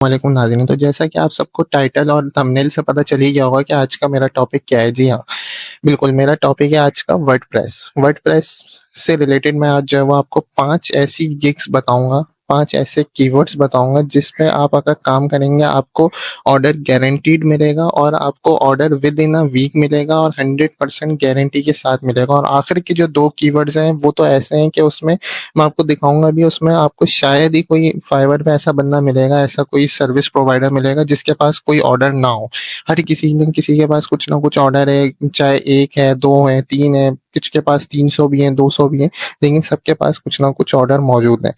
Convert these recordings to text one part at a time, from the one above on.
वालेकुम नाज़रीन। तो जैसा कि आप सबको टाइटल और थंबनेल से पता चल ही गया होगा कि आज का मेरा टॉपिक क्या है। जी हाँ, बिल्कुल मेरा टॉपिक है आज का वर्डप्रेस। वर्डप्रेस से रिलेटेड मैं आज जो है वो आपको 5 ऐसी गिग्स बताऊँगा, 5 ऐसे कीवर्ड्स बताऊँगा जिस पे आप अगर काम करेंगे आपको ऑर्डर गारंटीड मिलेगा और आपको order within a week मिलेगा और 100% गारंटी के साथ मिलेगा। और आखिर के जो 2 कीवर्ड्स हैं वो तो ऐसे हैं कि उसमें मैं आपको दिखाऊँगा भी, उसमें आपको शायद ही कोई फाइवर पे ऐसा बंदा मिलेगा, ऐसा कोई सर्विस प्रोवाइडर मिलेगा जिसके पास कोई ऑर्डर ना हो। हर किसी न किसी के पास कुछ ना कुछ ऑर्डर है, चाहे 1 है, 2 है, 3 है, कुछ के पास 300 भी हैं, 200 भी हैं, लेकिन सबके पास कुछ ना कुछ ऑर्डर मौजूद है।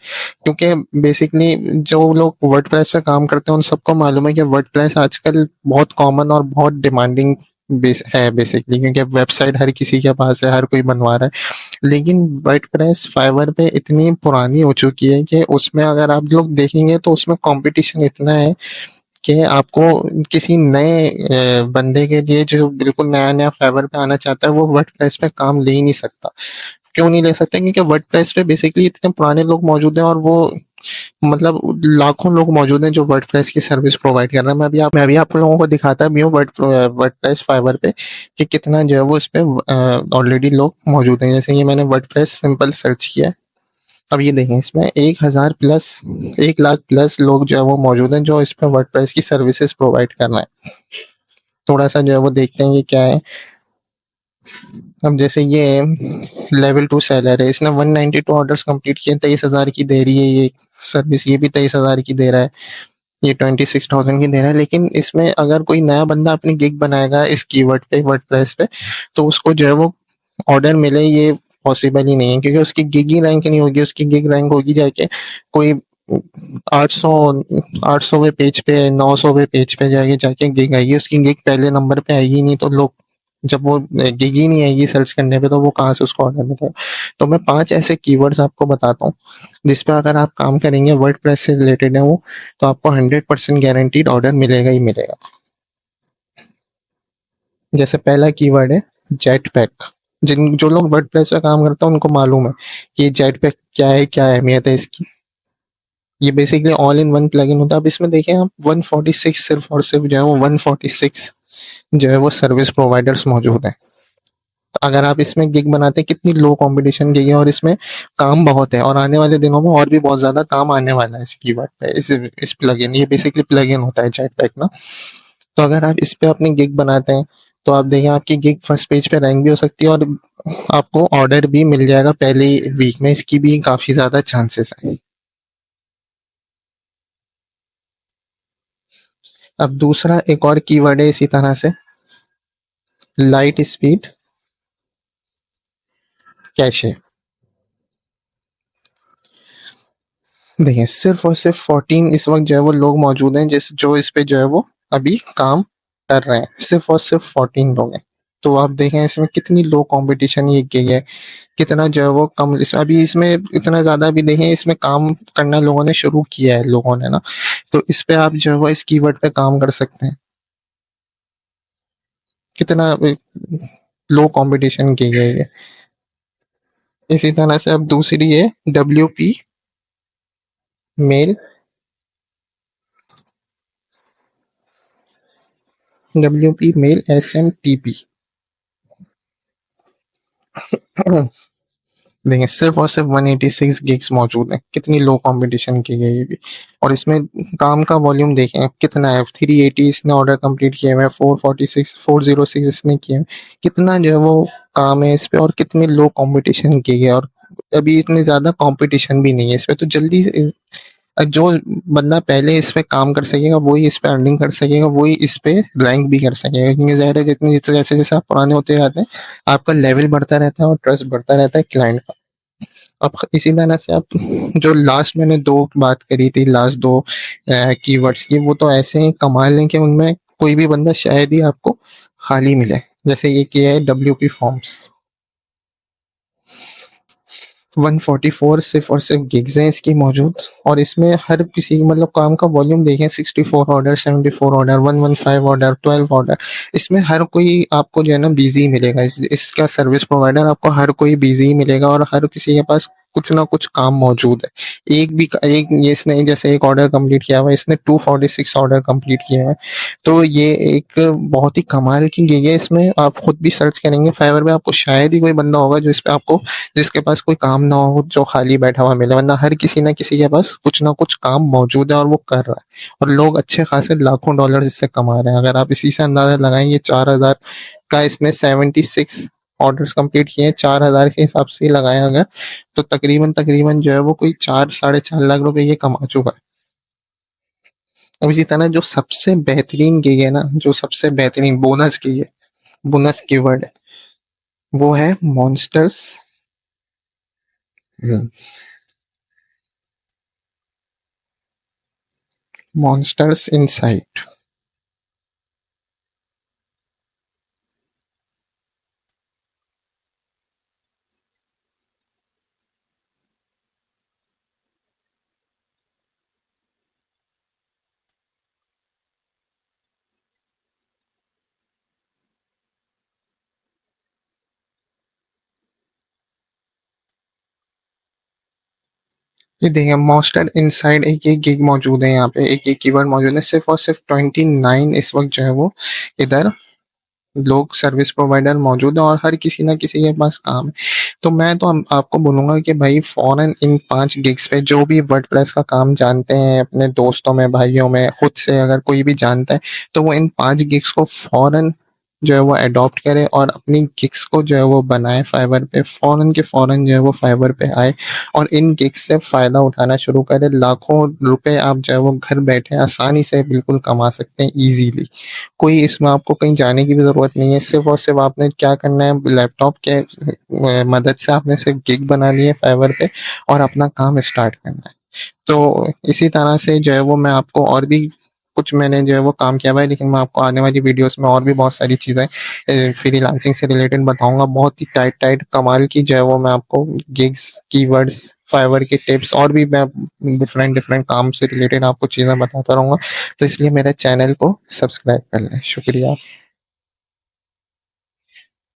क्योंकि बेसिकली जो लोग वर्डप्रेस पे काम करते हैं उन सबको मालूम है कि वर्डप्रेस आजकल बहुत कॉमन और बहुत डिमांडिंग है बेसिकली, क्योंकि वेबसाइट हर किसी के पास है, हर कोई बनवा रहा है। लेकिन वर्डप्रेस फाइवर पे इतनी पुरानी हो चुकी है कि उसमें अगर आप लोग देखेंगे तो उसमें कंपटीशन इतना है कि आपको किसी नए बंदे के लिए जो बिल्कुल नया-नया फाइवर पे आना चाहता है वो वर्डप्रेस पे काम ले ही नहीं सकता। क्यों नहीं ले सकता? क्योंकि वर्डप्रेस पे बेसिकली इतने पुराने लोग मौजूद हैं और वो मतलब लाखों लोग मौजूद हैं जो वर्डप्रेस की सर्विस प्रोवाइड कर रहे हैं। मैं भी आप लोगों को दिखाता भी हूँ वर्डप्रेस फाइवर पे कि कितना जो है वो इस पे ऑलरेडी लोग मौजूद हैं। जैसे ये मैंने वर्डप्रेस सिंपल सर्च किया है। अब ये देखें, इसमें 1000 प्लस 1 लाख प्लस लोग जो है वो मौजूद हैं जो इस पे वर्डप्रेस की सर्विसेज प्रोवाइड कर रहे हैं। थोड़ा-सा जो है वो देखते हैं ये क्या है। अब जैसे ये लेवल 2 सेलर है, इसने 192 ऑर्डर्स कंप्लीट किए, 23,000 की दे रही है ये सर्विस, ये भी 23,000 की दे रहा है, ये 26,000 की दे रहा है। लेकिन इसमें अगर कोई नया बंदा अपनी गिग बनाएगा इस कीवर्ड पे, वर्डप्रेस पे, तो उसको जो है वो ऑर्डर मिले ये पॉसिबल ही नहीं है, क्योंकि उसकी गिग ही रैंक नहीं होगी। उसकी गिग रैंक होगी जाके कोई 800 800वें पेज पे, 900वें पेज पे जाके जाके गिग आएगी। उसकी गिग पहले नंबर पे आएगी नहीं, तो लोग जब वो गिग ही नहीं आएगी सर्च करने पे तो वो कहाँ से उसको ऑर्डर मिलेगा। तो मैं 5 ऐसे कीवर्ड्स आपको बताता हूँ जिस पे अगर आप काम करेंगे, वर्डप्रेस से रिलेटेड है वो, तो आपको 100% गारंटीड ऑर्डर मिलेगा ही मिलेगा। जैसे पहला कीवर्ड है जेट पैक। जिन जो लोग वर्डप्रेस पे काम करते हैं उनको मालूम है कि जेट पैक क्या है, क्या अहमियत है इसकी। ये basically all in one plugin होता है। अब इसमें देखें आप 146 सिर्फ और सिर्फ जो है वो 146 जो है वो सर्विस प्रोवाइडर्स मौजूद हैं। अगर आप इसमें गिग बनाते हैं, कितनी लो कंपटीशन गिग है और इसमें काम बहुत है और आने वाले दिनों में और भी बहुत ज्यादा काम आने वाला है इस कीवर्ड पे, इस प्लगइन, ये बेसिकली प्लगइन होता है जेट पैक ना। तो अगर आप इस पे अपनी गिग बनाते हैं तो आप देखें आपकी गिग फर्स्ट पेज पे रैंक भी हो सकती है और आपको ऑर्डर भी मिल जाएगा पहले वीक में, इसकी भी काफी ज्यादा चांसेस है। अब दूसरा एक और कीवर्ड है इसी तरह से, लाइट स्पीड कैशे। देखिए सिर्फ और सिर्फ 14 इस वक्त जो है वो लोग मौजूद हैं जिस जो इस पे जो है वो अभी काम कर रहे हैं। सिर्फ और सिर्फ 14 लोग हैं। तो आप देखें इसमें कितनी लो कंपटीशन ये की है, कितना जो है वो कम। इस अभी इसमें इतना ज्यादा भी देखें, इसमें काम करना लोगों ने शुरू किया है लोगों ने ना, तो इस पे आप जो है वो इस कीवर्ड पे काम कर सकते हैं। कितना लो कंपटीशन की गई है। इसी तरह से अब दूसरी है WP mail, WP mail SMTP। देखिए सिर्फ और सिर्फ 186 गिग्स मौजूद हैं, कितनी लो कंपटीशन की गई है भी। और इसमें काम का वॉल्यूम देखें कितना है, 380 इसने ऑर्डर कंप्लीट किए हुए हैं, 406 इसने किए हैं। कितना जो है वो काम है इस पे और कितनी लो कंपटीशन की गई है। और अभी इतनी ज्यादा कंपटीशन भी नहीं है इस पे, तो जल्दी जो बंदा पहले इस पे काम कर सकेगा वही इस पे अर्निंग कर सकेगा, वही इस पे रैंक भी कर सकेगा। क्योंकि ज़ाहिर है जितनी जैसे जैसे आप पुराने होते जाते हैं आपका लेवल बढ़ता रहता है और ट्रस्ट बढ़ता रहता है क्लाइंट का। अब इसी तरह से आप जो लास्ट मैंने दो बात करी थी, लास्ट दो कीवर्ड्स की, वो तो ऐसे हैं कमाल है कि उनमें कोई भी बंदा शायद ही आपको खाली मिले। जैसे ये किया है WP फॉर्म्स, 144 सिर्फ और सिर्फ गिग्स हैं इसकी मौजूद। और इसमें हर किसी मतलब काम का वॉल्यूम देखें, 64 ऑर्डर, 74 ऑर्डर, 115 ऑर्डर, 12 ऑर्डर। इसमें हर कोई आपको जो है ना बिजी मिलेगा। इसका सर्विस प्रोवाइडर आपको हर कोई बिजी मिलेगा और हर किसी के पास कुछ ना कुछ काम मौजूद है। एक ये इसने जैसे एक ऑर्डर कंप्लीट किया हुआ है, इसने 246 ऑर्डर कंप्लीट किए हुए हैं। तो ये एक बहुत ही कमाल की गिग है। इसमें आप खुद भी सर्च करेंगे फाइवर पे, आपको शायद ही कोई बंदा होगा जो इस पे आपको, जिसके पास कोई काम ना हो, जो खाली बैठा हुआ मिले, वरना हर किसी ना किसी के पास कुछ ना कुछ काम मौजूद है और वो कर रहा है, और लोग अच्छे खासे लाखों डॉलर इससे कमा रहे हैं। अगर आप इसी से अंदाजा लगाएंगे, 4,000 का इसने 76 ऑर्डर्स कंप्लीट किए हैं, 4,000 के हिसाब से ही लगाया अगर, तो तकरीबन तकरीबन जो है वो कोई 4 साढ़े 4 लाख रुपए ये कमा चुका है। अब इसी तरह जो सबसे बेहतरीन गिग है ना, जो सबसे बेहतरीन बोनस गिग है, बोनस कीवर्ड है, वो है मॉन्स्टर्स। Monsters insight. ये देखिए, मॉन्स्टर इनसाइड एक एक गिग मौजूद है यहाँ पे, एक एक कीवर्ड मौजूद है। सिर्फ और सिर्फ 29 इस वक्त जो है वो इधर लोग सर्विस प्रोवाइडर मौजूद है, और हर किसी ना किसी के पास काम है। तो मैं तो आपको बोलूंगा कि भाई फौरन इन 5 गिग्स पे, जो भी वर्डप्रेस का काम जानते हैं अपने दोस्तों में, भाइयों में, खुद से अगर कोई भी जानता है, तो वो इन 5 गिग्स को फौरन जो है वो अडॉप्ट करे और अपनी गिग्स को जो है वो बनाए फाइवर पे, फौरन के फौरन जो है वो फाइवर पे आए और इन गिग्स से फायदा उठाना शुरू करे। लाखों रुपए आप जो है वो घर बैठे आसानी से बिल्कुल कमा सकते हैं, इजीली। कोई इसमें आपको कहीं जाने की भी ज़रूरत नहीं है। सिर्फ़ और सिर्फ़ आपने क्या करना है, लैपटॉप के मदद से आपने सिर्फ़ गिग बना ली है फाइवर पे और अपना काम स्टार्ट करना है। तो इसी तरह से जो है वो मैं आपको और भी कुछ मैंने जो है वो काम किया हुआ है, लेकिन मैं आपको आने वाली वीडियोज़ में और भी बहुत सारी चीज़ें फ्रीलांसिंग से रिलेटेड बताऊँगा। बहुत ही टाइट कमाल की जो है वो मैं आपको गिग्स, कीवर्ड्स, फाइवर के टिप्स और भी मैं डिफरेंट काम से रिलेटेड आपको चीज़ें बताता रहूँगा। तो इसलिए मेरे चैनल को सब्सक्राइब कर लें। शुक्रिया।